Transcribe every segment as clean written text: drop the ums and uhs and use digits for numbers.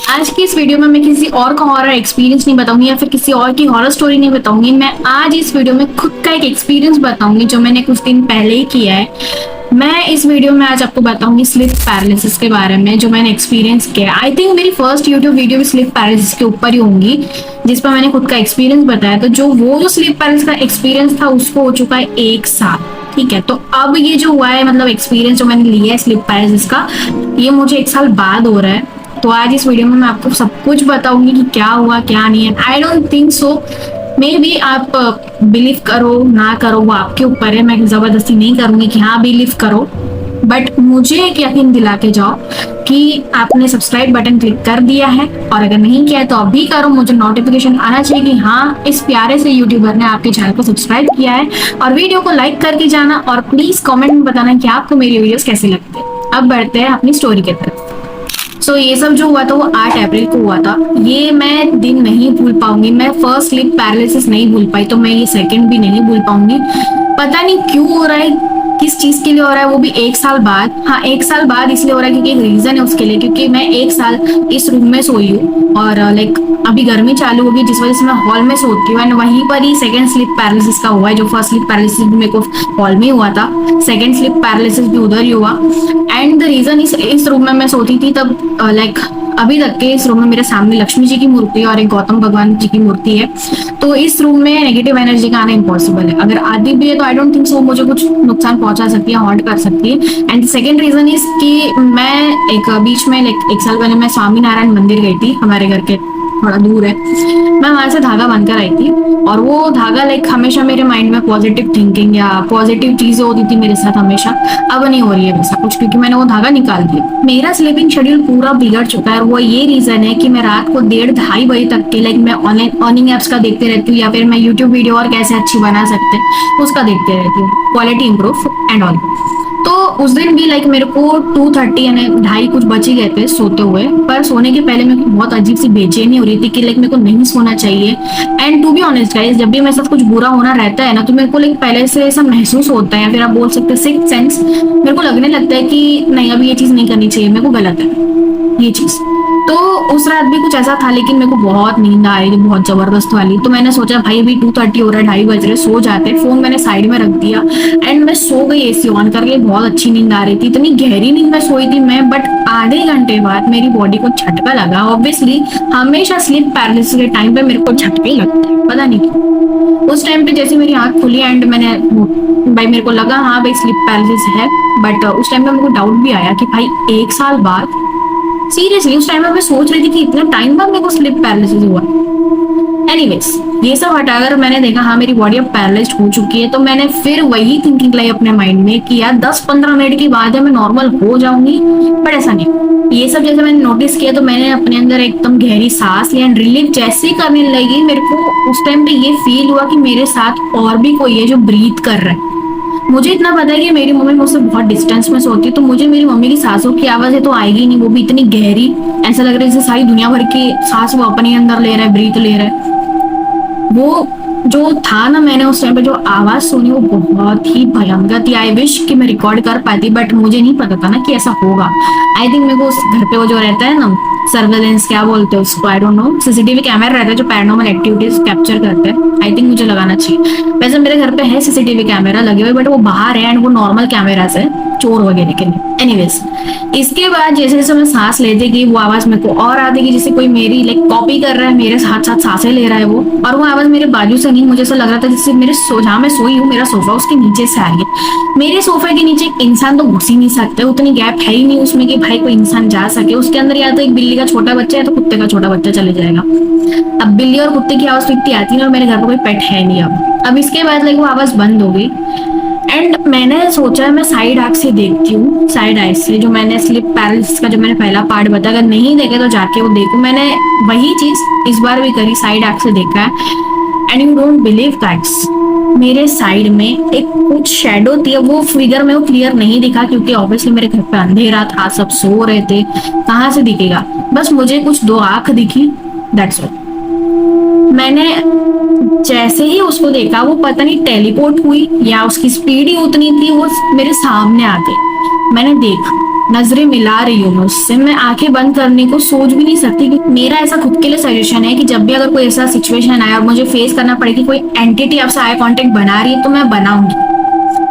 आज की इस वीडियो में मैं किसी और का हॉरर एक्सपीरियंस नहीं बताऊंगी या फिर किसी और की हॉरर स्टोरी नहीं बताऊंगी। मैं आज इस वीडियो में खुद का एक एक्सपीरियंस बताऊंगी जो मैंने कुछ दिन पहले ही किया है। मैं इस वीडियो में आज आपको बताऊंगी स्लीप पैरालिसिस के बारे में जो मैंने एक्सपीरियंस किया। आई थिंक मेरी फर्स्ट यूट्यूब वीडियो भी स्लीप पैरालिसिस के ऊपर ही होंगी जिस पर मैंने खुद का एक्सपीरियंस बताया। तो जो स्लीप पैरालिसिस का एक्सपीरियंस था उसको हो चुका है 1 साल। ठीक है, तो अब ये जो हुआ है मतलब एक्सपीरियंस जो मैंने लिया है स्लीप पैरालिसिस का, ये मुझे 1 साल बाद हो रहा है। तो आज इस वीडियो में मैं आपको सब कुछ बताऊंगी कि क्या हुआ क्या नहीं है। I don't think so, may be आप बिलीव करो ना करो वो आपके ऊपर है। मैं जबरदस्ती नहीं करूंगी कि हाँ बिलीव करो, बट मुझे एक यकीन दिला के जाओ कि आपने सब्सक्राइब बटन क्लिक कर दिया है, और अगर नहीं किया है तो अभी करो। मुझे नोटिफिकेशन आना चाहिए कि हाँ इस प्यारे से यूट्यूबर ने आपके चैनल को सब्सक्राइब किया है, और वीडियो को लाइक करके जाना, और प्लीज कमेंट में बताना कि आपको मेरी वीडियोस कैसी लगती है। अब बढ़ते हैं अपनी स्टोरी की तरफ। सो ये सब जो हुआ था वो 8 अप्रैल को हुआ था। ये मैं दिन नहीं भूल पाऊंगी। मैं फर्स्ट स्लीप पैरालिसिस नहीं भूल पाई तो मैं ये सेकंड भी नहीं भूल पाऊंगी। पता नहीं क्यों हो रहा है, किस चीज के लिए हो रहा है, वो भी 1 साल बाद। हाँ 1 साल बाद इसलिए हो रहा है क्योंकि एक रीजन है उसके लिए, क्योंकि मैं 1 साल इस रूम में सोई हूँ और लाइक अभी गर्मी चालू होगी जिस वजह से मैं हॉल में सोती हूँ। एंड वहीं पर ही सेकंड स्लीप पैरालिसिस का हुआ है। जो फर्स्ट स्लीप पैरालिसिस भी मेरे को हॉल में हुआ था, सेकंड स्लीप पैरालिसिस भी उधर ही हुआ। एंड द रीजन इस रूम में मैं सोती थी तब लाइक अभी तक के इस रूम में मेरे सामने लक्ष्मी जी की मूर्ति है और एक गौतम भगवान जी की मूर्ति है। तो इस रूम में नेगेटिव एनर्जी का आना इम्पॉसिबल है। अगर आती भी है तो आई डोंट थिंक सो मुझे कुछ नुकसान पहुंचा सकती है, हॉन्ट कर सकती है। एंड सेकंड रीजन इज कि मैं एक बीच में लाइक 1 साल पहले मैं स्वामी नारायण मंदिर गई थी, हमारे घर के थोड़ा दूर है। मैं वहां से धागा बनकर आई थी और वो धागा लाइक हमेशा मेरे माइंड में पॉजिटिव थिंकिंग या पॉजिटिव चीजें होती थी मेरे साथ हमेशा। अब नहीं हो रही है वैसा कुछ क्योंकि मैंने वो धागा निकाल दिया। मेरा स्लीपिंग शेड्यूल पूरा बिगड़ चुका है और वो ये रीजन है कि मैं रात को 1:30-2:30 बजे तक के लाइक मैं ऑनलाइन अर्निंग एप्स का देखते रहती हूँ या फिर मैं यूट्यूब वीडियो और कैसे अच्छी बना सकते हैं उसका देखते रहती हूँ, क्वालिटी इंप्रूव एंड ऑल। तो उस दिन भी लाइक मेरे को 2:30 यानी 2:30 कुछ बच ही गए थे सोते हुए। पर सोने के पहले मेरे को बहुत अजीब सी बेचैनी हो रही थी कि लाइक मेरे को नहीं सोना चाहिए। And to be honest guys, जब भी मेरे साथ कुछ बुरा होना रहता है ना तो मेरे को लाइक पहले से ऐसा महसूस होता है या फिर आप बोल सकते हैं सिक्स्थ सेंस, मेरे को लगने लगता है कि नहीं अभी ये चीज नहीं करनी चाहिए, मेरे को गलत है ये चीज। तो उस रात भी कुछ ऐसा था लेकिन मेरे को बहुत नींद आ रही थी, बहुत जबरदस्त वाली। तो मैंने सोचा भाई अभी 2:30 हो रहा है, 2:30 बज रहे, सो जाते। फोन मैंने साइड में रख दिया एंड मैं सो गई एसी ऑन करके। बहुत अच्छी नींद आ रही थी, इतनी गहरी नींद में सोई थी मैं। बट आधे घंटे बाद मेरी बॉडी को झटका लगा। ऑब्वियसली हमेशा स्लीप पैरालिसिस के टाइम पे मेरे को झटके लगते हैं, पता नहीं क्यों। उस टाइम पे जैसे मेरी आंख खुली एंड मैंने भाई मेरे को लगा हाँ भाई स्लीप पैरालिसिस है। बट उस टाइम पे मेरे को डाउट भी आया कि भाई 1 साल बाद, सीरियसली उस टाइम में मैं सोच रही थी कि इतना टाइम बाद मेरे को स्लीप पैरालिसिस हुआ। एनीवेज ये सब हटाकर मैंने देखा हाँ मेरी बॉडी अब पैरालाइज्ड हो चुकी है। तो मैंने फिर वही थिंकिंग लाई अपने माइंड में कि यार 10-15 मिनट की बात है, मैं नॉर्मल हो जाऊंगी। बट ऐसा नहीं। ये सब जैसे मैंने नोटिस किया तो मैंने अपने अंदर एकदम गहरी सांस ली एंड रिलीफ जैसे ही करने लगी मेरे को उस टाइम पे ये फील हुआ कि मेरे साथ और भी कोई है जो ब्रीथ कर रहा है। मुझे इतना पता है कि मेरी मम्मी मुझसे बहुत डिस्टेंस में सोती है तो मुझे मेरी मम्मी की सांसों की आवाज तो आएगी नहीं, वो भी इतनी गहरी। ऐसा लग रहा है जैसे सारी दुनिया भर की सांस वो अपने अंदर ले रहा है, ब्रीथ ले रहा है। वो जो था ना, मैंने उस टाइम पे जो आवाज सुनी वो बहुत ही भयंकर थी। आई विश कि मैं रिकॉर्ड कर पाती बट मुझे नहीं पता था ना कि ऐसा होगा। आई थिंक मेरे को उस घर पे वो जो रहता है ना सर्वेलेंस क्या बोलते हैं उसको, I don't know, CCTV camera रहता है जो पैरानॉर्मल एक्टिविटीज कैप्चर करते हैं। आई थिंक मुझे लगाना चाहिए। वैसे मेरे घर पे है सीसीटीवी कैमरा लगे हुए बट वो बाहर है एंड वो नॉर्मल कैमरा है चोर वगैरह के लिए। एनीवेज इसके बाद जैसे जैसे मैं सांस लेती गई वो आवाज मेरे को और आती गई जैसे कोई मेरी लाइक कॉपी कर रहा है, मेरे साथ साथ सांसें ले रहा है वो। और वो आवाज मेरे बाजू से नहीं, मुझे ऐसा लग रहा था जैसे मेरे जहाँ मैं सोई हूँ मेरा सोफा उसके नीचे से आ रही है। मेरे सोफे के नीचे एक इंसान तो घुस ही नहीं सकते, उतनी गैप है ही नहीं उसमें कि भाई कोई इंसान जा सके। उसके अंदर या तो एक बिल्ली का छोटा बच्चा है तो कुत्ते का छोटा बच्चा चले जाएगा। अब बिल्ली और कुत्ते की आवाज तो इतनी आती है और मेरे घर पर कोई पेट है नहीं। अब इसके बाद लाइक वो आवाज बंद हो गई एंड मैंने सोचा मैं साइड आंख से देखती हूँ, साइड आई से। जो मैंने स्लीप पैरालिसिस का जो मैंने पहला पार्ट बताया, अगर नहीं देखे तो जाके वो देखो। मैंने वही चीज इस बार भी करी, साइड आंख से देखा है। And you don't believe guys, मेरे साइड में एक कुछ शैडो थी। वो फिगर में वो क्लियर नहीं दिखा क्योंकि ऑब्वियसली मेरे घर पे अंधेरा था, सब सो रहे थे, कहाँ से दिखेगा। बस मुझे कुछ 2 आंख दिखी, दैट्स ऑल। मैंने जैसे ही उसको देखा वो पता नहीं टेलीपोर्ट हुई या उसकी स्पीड ही उतनी थी, वो मेरे सामने आ गई। मैंने देखा नजरें मिला रही हूँ मैं उससे, मैं आंखें बंद करने को सोच भी नहीं सकती। कि मेरा ऐसा खुद के लिए सजेशन है कि जब भी अगर कोई ऐसा सिचुएशन आए और मुझे फेस करना पड़े कि कोई एंटिटी आपसे आई कांटेक्ट बना रही है, तो मैं बनाऊंगी,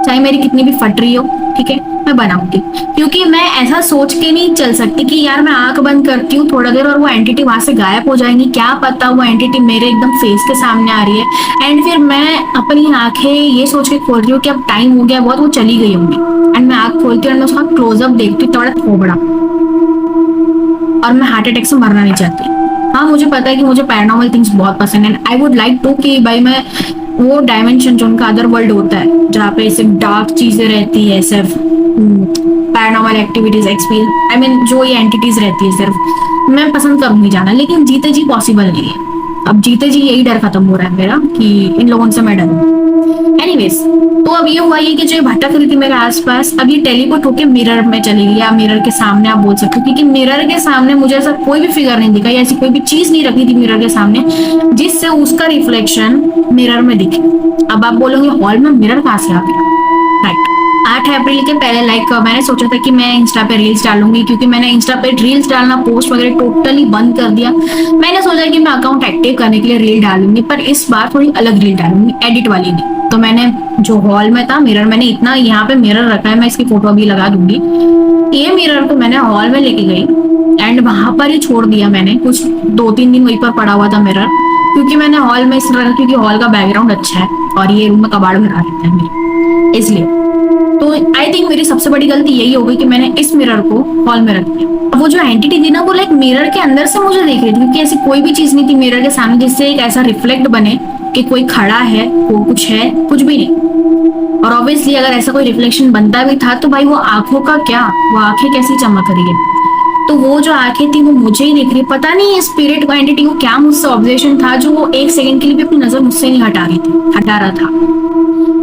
चाहे मेरी कितनी भी फट रही हो, ठीक है, मैं बनाऊंगी। क्योंकि मैं ऐसा सोच के नहीं चल सकती कि यार मैं आंख बंद करती हूँ थोड़ा देर और वो एंटिटी वहां से गायब हो जाएंगी, क्या पता वो एंटिटी मेरे एकदम फेस के सामने आ रही है एंड फिर मैं अपनी आंखें ये सोच के खोल रही हूँ कि अब टाइम हो गया बहुत, वो चली गई होंगी एंड मैं आंख खोलती हूँ और मैं उसका क्लोजअप देखती हूँ, थोड़ा थोबड़ा, और मैं हार्ट अटैक से मरना नहीं चाहती। हाँ मुझे पता है कि मुझे पैरानॉर्मल थिंग्स बहुत पसंद है, आई वुड लाइक टू कि भाई मैं वो डायमेंशन जो उनका अदर वर्ल्ड होता है जहाँ पे सिर्फ डार्क चीजें रहती है, सिर्फ paranormal activities experience, I mean जो ये एंटिटीज रहती है सिर्फ, मैं पसंद करूंगी जाना, लेकिन जीते जी पॉसिबल नहीं है। अब जीते जी यही डर खत्म हो रहा है मेरा कि इन लोगों से मैं डरूं। एनीवेज, तो अब ये हुआ ये कि जो भटक रही थी मेरे आसपास, अब ये टेलीपोर्ट होके मिरर में चली गई, या मिरर के सामने आप बोल सकते हो, क्योंकि मिरर के सामने मुझे ऐसा कोई भी फिगर नहीं दिखा या ऐसी कोई भी चीज नहीं रखी थी मिरर के सामने जिससे उसका रिफ्लेक्शन मिरर में दिखे। अब आप बोलोगे हॉल में मिरर कहाँ से आ गया? राइट, 8 अप्रैल के पहले मैंने सोचा था कि मैं इंस्टा पे रील्स डालूंगी, क्योंकि मैंने इंस्टा पे रील्स डालना पोस्ट वगैरह टोटली बंद कर दिया। मैंने सोचा कि मैं अकाउंट एक्टिव करने के लिए रील डालूंगी, पर इस बार थोड़ी अलग रील डालूंगी, एडिट वाली नहीं। तो मैंने जो हॉल में था मिरर, मैंने इतना यहाँ पे मिरर रखा है, मैं इसकी फोटो अभी लगा दूंगी। ये मिरर को मैंने हॉल में लेके गई एंड वहां पर ही छोड़ दिया मैंने, कुछ 2-3 दिन वहीं पर पड़ा हुआ था मिरर, क्योंकि मैंने हॉल में इसलिए रखा क्योंकि हॉल का बैकग्राउंड अच्छा है और ये रूम में कबाड़ भरा रहता है मेरे, इसलिए। तो आई थिंक मेरी सबसे बड़ी गलती यही हो गई कि मैंने इस मिरर को हॉल में रख दिया। वो जो एंटिटी थी ना वो लाइक मिरर के अंदर से मुझे देख रही थी, क्योंकि ऐसी कोई भी चीज नहीं थी मिरर के सामने जिससे एक ऐसा रिफ्लेक्ट बने कि कोई खड़ा है, वो कुछ है, कुछ भी नहीं। और ऑब्वियसली अगर ऐसा कोई रिफ्लेक्शन बनता भी था तो भाई वो आंखों का क्या, वो आंखें कैसी चमक रही है? तो वो जो आंखें थी वो मुझे ही देख रही, पता नहीं स्पिरिट को, एंटिटी को क्या मुझसे ऑब्जर्वेशन था जो वो 1 सेकंड के लिए भी अपनी नजर मुझसे नहीं हटा रहा था।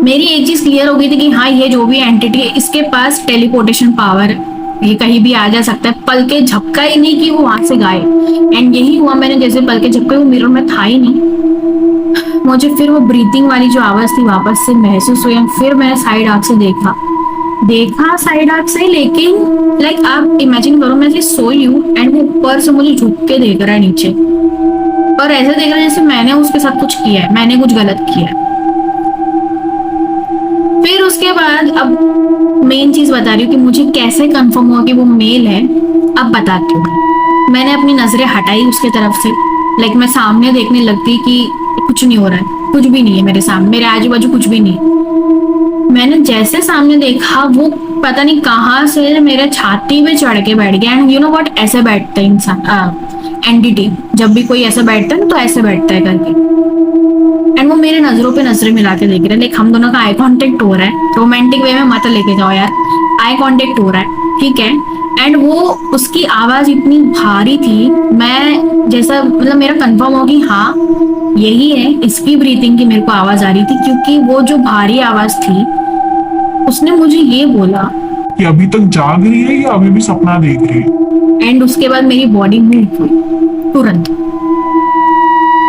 मेरी एक चीज क्लियर हो गई थी कि हाँ ये जो भी एंटिटी है इसके पास टेलीपोर्टेशन पावर, ये कहीं भी आ जा सकता है, पल के झपका ही नहीं कि वो वहां से गायब। एंड यही हुआ, मैंने जैसे पल के झपके, वो मिरर में था ही नहीं। मुझे फिर वो ब्रीथिंग वाली जो आवाज थी वापस से महसूस हुई, फिर मैंने साइड आंख से देखा साइड आंख से, लेकिन लाइक आप इमेजिन करो मैं ऐसे सोई हूँ एंड वो ऊपर से मुझे झुक के देख रहा है नीचे, और ऐसे देख रहा है जैसे मैंने उसके साथ कुछ किया है, मैंने कुछ गलत किया है। फिर उसके बाद अब मेन चीज बता रही हूँ कि मुझे कैसे कंफर्म हुआ कि वो मेल है, अब बताती हूँ। मैंने अपनी नजरें हटाई उसके तरफ से, लाइक मैं सामने देखने लगती कि कुछ नहीं हो रहा है, कुछ भी नहीं है मेरे सामने, मेरे आजू बाजू कुछ भी नहीं। मैंने जैसे सामने देखा वो पता नहीं कहाँ से मेरे छाती पे चढ़ के बैठ गया। एंड यू नो व्हाट, ऐसे बैठते इंसान, एंटिटी जब भी कोई ऐसे बैठता है तो ऐसे बैठता है करके, एंड वो मेरे नजरों पे नजरें मिला के देख रहे हैं, लाइक हम दोनों का आई कांटेक्ट हो रहा है। रोमांटिक वे में मत लेके जाओ यार, आई कांटेक्ट हो रहा है, ठीक है। एंड वो उसकी आवाज इतनी भारी थी, मैं जैसा मतलब मेरा कंफर्म हो कि हाँ यही है, इसकी ब्रीथिंग की मेरे को आवाज आ रही थी, क्योंकि वो जो भारी आवाज थी उसने मुझे ये बोला कि अभी तक जाग रही है या अभी भी सपना देख रही है। एंड उसके बाद मेरी बॉडी मूव हुई तुरंत,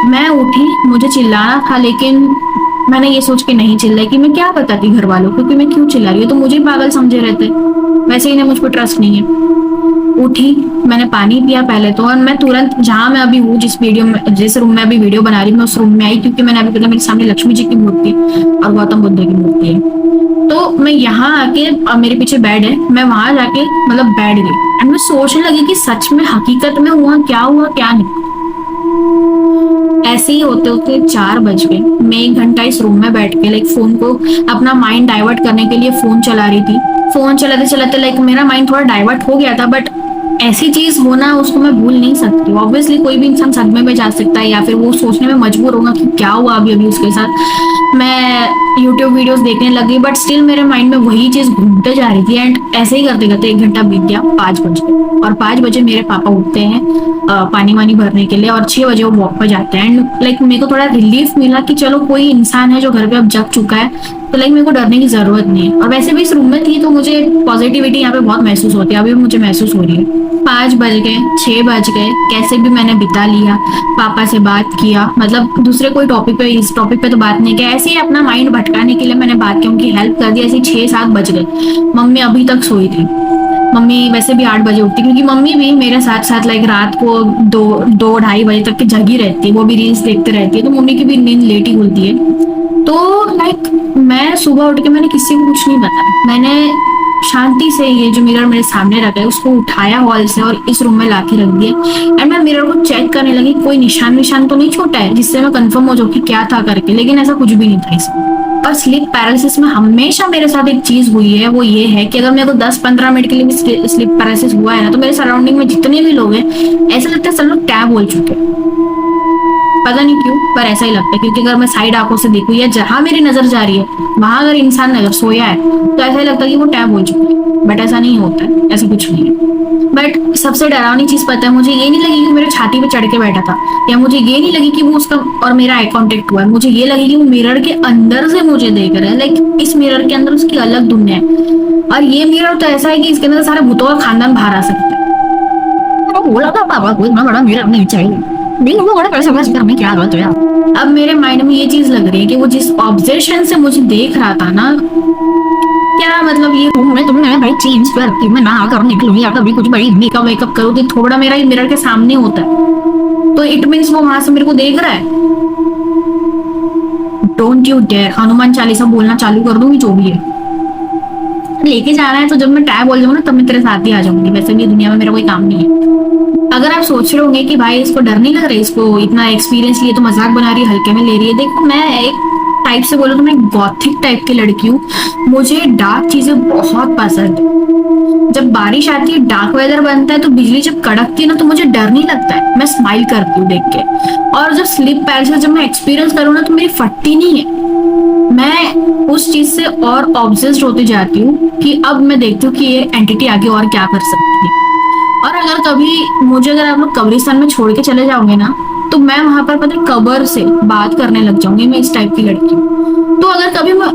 मैं उठी, मुझे चिल्लाना था, लेकिन मैंने ये सोच के नहीं चिल्लाई कि मैं क्या बताती घर वालों को कि मैं क्यों चिल्ला रही हूँ, तो मुझे पागल समझे रहते, वैसे इन्हें मुझ पर ट्रस्ट नहीं है। उठी, मैंने पानी पिया पहले तो, और मैं तुरंत जहां मैं अभी हूँ, जिस रूम में अभी वीडियो बना रही हूँ, मैं उस रूम में आई, क्योंकि मैंने अभी पता मेरे सामने लक्ष्मी जी की मूर्ति और गौतम बुद्ध की मूर्ति है। तो मैं यहाँ आके, मेरे पीछे बेड है, मैं वहां जाके मतलब बैठ गई एंड मैं सोचने लगी कि सच में हकीकत में हुआ क्या नहीं। ऐसे ही होते होते 4 बज गए। मैं 1 घंटा इस रूम में बैठ के लाइक फोन को, अपना माइंड डाइवर्ट करने के लिए फोन चला रही थी। फोन चलाते चलाते लाइक मेरा माइंड थोड़ा डाइवर्ट हो गया था, बट ऐसी चीज होना उसको मैं भूल नहीं सकती। ऑब्वियसली कोई भी इंसान सदमे में जा सकता है या फिर वो सोचने में मजबूर होगा कि क्या हुआ अभी उसके साथ। मैं यूट्यूब वीडियोस देखने लगी, बट स्टिल मेरे माइंड में वही चीज घूमते जा रही थी। एंड ऐसे ही करते करते 1 घंटा बीत गया, 5 बज गए, और 5 बजे मेरे पापा उठते हैं पानी वानी भरने के लिए, और 6 बजे वो वॉक पर जाते हैं। एंड लाइक मेरे को थोड़ा रिलीफ मिला कि चलो कोई इंसान है जो घर पे अब जग चुका है, तो लाइक मेरे को डरने की जरूरत नहीं है। और वैसे भी इस रूम में थी तो मुझे पॉजिटिविटी यहाँ पे बहुत महसूस होती है, अभी मुझे महसूस हो रही है। 5 बज गए, 6 बज गए, कैसे भी मैंने बिता लिया। पापा से बात किया, मतलब दूसरे कोई टॉपिक पे, इस टॉपिक पे तो बात नहीं किया, ऐसे ही अपना माइंड भटकाने के लिए मैंने बात की, उनकी हेल्प कर दी। ऐसे 6-7 बज गए, मम्मी अभी तक सोई थी। मम्मी वैसे भी 8 बजे उठती, क्योंकि मम्मी भी मेरे साथ साथ लाइक रात को 2-2 ढाई बजे तक की जगी रहती है, वो भी रील्स देखते रहती है, तो मम्मी की भी नींद लेट ही खुलती है। तो लाइक मैं सुबह उठ के मैंने किसी को कुछ नहीं बताया, मैंने शांति से ये जो मिरर मेरे सामने रखा है उसको उठाया हॉल से और इस रूम में लाके रख दिया। एंड मैं मिरर को चेक करने लगी, कोई निशान तो नहीं छोटा है जिससे मैं कंफर्म हो जाऊँ कि क्या था करके, लेकिन ऐसा कुछ भी नहीं था इसमें। और स्लीप पैरालिसिस में हमेशा मेरे साथ एक चीज हुई है, वो ये है कि अगर मेरे को 10-15 मिनट के लिए भी स्लीप पैरालिसिस हुआ है ना, तो मेरे सराउंडिंग में जितने भी लोग हैं ऐसा लगता है सब लोग टैब बोल चुके हैं। पता नहीं क्यों, पर ऐसा ही लगता है, क्योंकि अगर मैं साइड आंखों से देखूं या जहां मेरी नजर जा रही है वहां अगर इंसान अगर सोया है तो ऐसा ही लगता है कि वो टैब बोल चुका है, बट ऐसा नहीं होता है, ऐसा कुछ नहीं है। बट सबसे डरावनी चीज पता है, मुझे ये नहीं लगी कि मेरे छाती पे चढ़ के बैठा था, या मुझे ये नहीं लगी कि वो उसका और मेरा आई कांटेक्ट हुआ है, मुझे ये लगी कि वो मिरर के अंदर से मुझे देख रहा है, लाइक इस मिरर के अंदर उसकी अलग दुनिया है। और ये मिरर तो ऐसा है कि इसके अंदर सारे भूतों का खानदान बाहर आ सकता है। बोला था पापा को इतना बड़ा मिरर नहीं चाहिए, नहीं वो बड़ा कैसे बस घर में क्या हालत है। अब मेरे माइंड में ये चीज लग रही है कि वो जिस ऑब्जेक्शन से मुझे देख रहा था ना, क्या मतलब ये रूम में तुमने भाई चेंज कर, मैं नहा कर निकलूंगी या कभी कुछ बड़ी मेकअप वेकअप करूँ तो थोड़ा मेरा मिरर के सामने होता है, तो इट मीन्स वो वहां से मेरे को देख रहा है। Don't you dare, Hanuman Chalisa बोलना चालू कर दूंगी, जो भी है लेके जाना है, तो जब मैं टैब बोल जाऊंगा ना तब मैं तेरे साथ ही आ जाऊंगी, वैसे भी दुनिया में मेरा कोई काम नहीं है। अगर आप सोच रहे होंगे कि भाई इसको डर नहीं लग रहा है, इसको इतना एक्सपीरियंस लिए तो मजाक बना रही है, हल्के में ले रही है, देखो मैं एक टाइप से बोलूं तो मैं गॉथिक टाइप की लड़की हूँ, मुझे डार्क चीजें बहुत पसंद है। जब बारिश आती है, डार्क वेदर बनता है, तो बिजली जब कड़कती है ना तो मुझे डर नहीं लगता है, मैं स्माइल करती हूँ देख के। और जब स्लीप पैरालिसिस जब मैं एक्सपीरियंस करूँ ना तो मेरी फटती नहीं है, मैं उस चीज से और ऑब्सेस्ड होती जाती हूँ कि अब मैं देखती हूँ कि ये एंटिटी आगे और क्या कर सकती है। और अगर कभी मुझे अगर आप लोग कब्रिस्तान में छोड़ के चले जाओगे ना, तो मैं वहां पर पता है कब्र से बात करने लग जाऊंगी, मैं इस टाइप की लड़की हूँ। तो अगर कभी मैं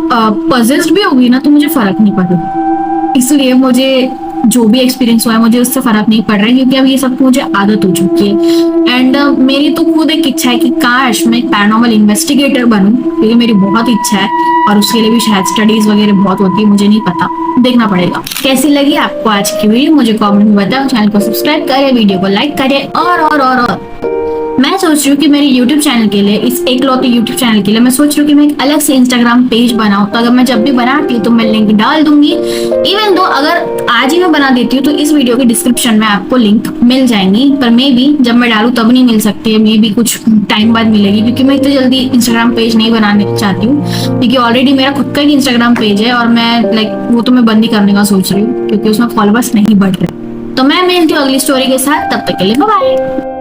पजेस्ड भी होगी ना तो मुझे फर्क नहीं पड़ेगा, इसलिए मुझे जो भी एक्सपीरियंस हुआ है मुझे उससे फर्क नहीं पड़ रहा है, क्योंकि अब ये सब मुझे आदत हो चुकी है। एंड मेरी तो खुद एक इच्छा है कि काश मैं एक पैरानॉर्मल इन्वेस्टिगेटर बनूं, क्योंकि मेरी बहुत इच्छा है, और उसके लिए भी शायद स्टडीज वगैरह बहुत होती है, मुझे नहीं पता, देखना पड़ेगा। कैसी लगी आपको आज की वीडियो मुझे कमेंट में बताओ, चैनल को सब्सक्राइब करें, वीडियो को लाइक करें, और मैं सोच रही हूँ कि मेरे YouTube चैनल के लिए, इस एकलौते YouTube चैनल के लिए मैं सोच रही हूँ कि मैं एक अलग से Instagram पेज बनाऊं, तो अगर मैं जब भी बनाती हूँ तो मैं लिंक डाल दूंगी। इवन दो अगर आज ही मैं बना देती हूँ तो इस वीडियो के डिस्क्रिप्शन में आपको लिंक मिल जाएंगी, पर मे बी जब मैं डालूं तब नहीं मिल सकती है, मे बी कुछ टाइम बाद मिलेगी, क्योंकि मैं इतनी जल्दी Instagram पेज नहीं बनाने चाहती हूँ, क्योंकि ऑलरेडी मेरा खुद का एक Instagram पेज है और मैं लाइक वो तो मैं बंद ही करने का सोच रही हूँ, क्योंकि उसमें फॉलोवर्स नहीं बढ़ रहे। तो मैं मिलती हूँ अगली स्टोरी के साथ, तब तक के लिए बाय बाय।